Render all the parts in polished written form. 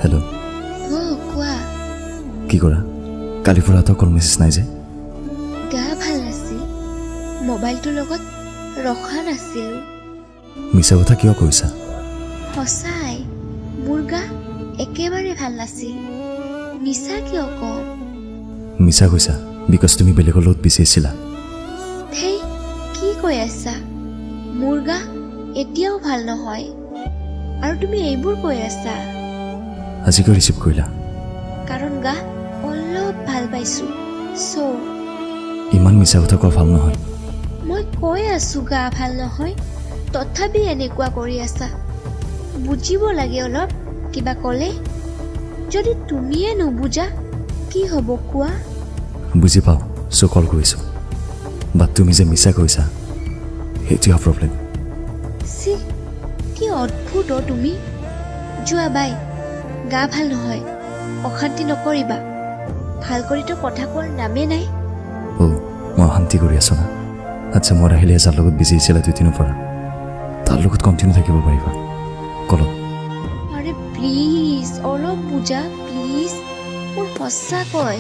hello' কোৱা কি কৰা কালি পৰা তো কল মেছেজ নাই যে গা ভাল নাছিল মোবাইলটোৰ লগত ৰখা নাছিলোঁ মিছা কথা কিয় কৈছা সঁচাই মোৰ গা একেবাৰে ভাল নাছিল মিছা কিয় কওঁ মিছা কৈছা বিকজ তুমি বেলেগৰ লগত বিজি আছিলা হেই কি কৈ আছা মোৰ গা এতিয়াও ভাল নহয় আৰু তুমি এইবোৰ কৈ আছা আজি কিয় ৰিচিভ কৰিলা কাৰণ গা অলপ ভাল পাইছোঁ ইমান মিছা কথা কোৱা ভাল নহয় মই কৈ আছোঁ গা ভাল নহয় তথাপি এনেকুৱা কৰি আছা বুজিব লাগে অলপ কিবা ক'লে যদি তুমিয়ে নুবুজা কি হ'ব কোৱা বুজি পাওঁ চ' কল কৰিছোঁ বাট তুমি যে মিছা কৈছা সেইটোৱে প্ৰব্লেম চি কি অদ্ভুত তুমি যোৱা বাই গা ভাল নহয় অশান্তি নকৰিবা ভাল কৰিতো কথা কোৱাৰ নামেই নাই মই অশান্তি কৰি আছোঁ না আচ্ছা মই আহিলে যাৰ লগত বিজি আছিলা 2 দিনৰ পৰা তাৰ লগত কণ্টিনিউ থাকিব পাৰিবা কলত আৰে প্লিজ অলপ বুজা প্লিজ মোৰ সঁচাকৈ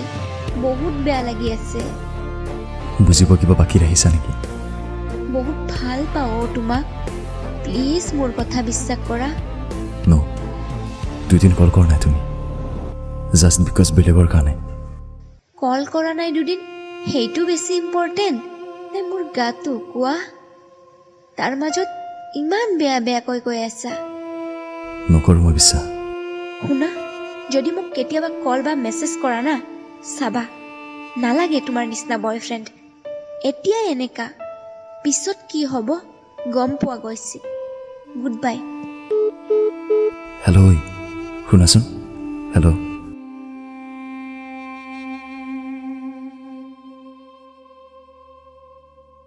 বহুত বেয়া লাগি আছে বুজিব কিবা বাকী ৰাখিছা নেকি বহুত ভাল পাওঁ তোমাক প্লিজ মোৰ কথা বিশ্বাস কৰা ন 2 দিন কল কৰা নাই তুমি জাষ্ট বিকজ বেলেগৰ কাৰণে কল কৰা নাই 2 দিন সেইটো বেছি ইম্পৰ্টেণ্ট নে মোৰ গাটো কোৱা তাৰ মাজত ইমান বেয়াকৈ কৈ আছা নকৰোঁ মই বিশ্বাস শুনা যদি মোক কেতিয়াবা কল বা মেছেজ কৰা না চাবা নালাগে তোমাৰ নিচিনা বয়ফ্ৰেণ্ড এতিয়াই এনেকা পিছত কি হ'ব গম পোৱা গৈছে গুড বাই হেল্ল' শুনাচোন হেল্ল'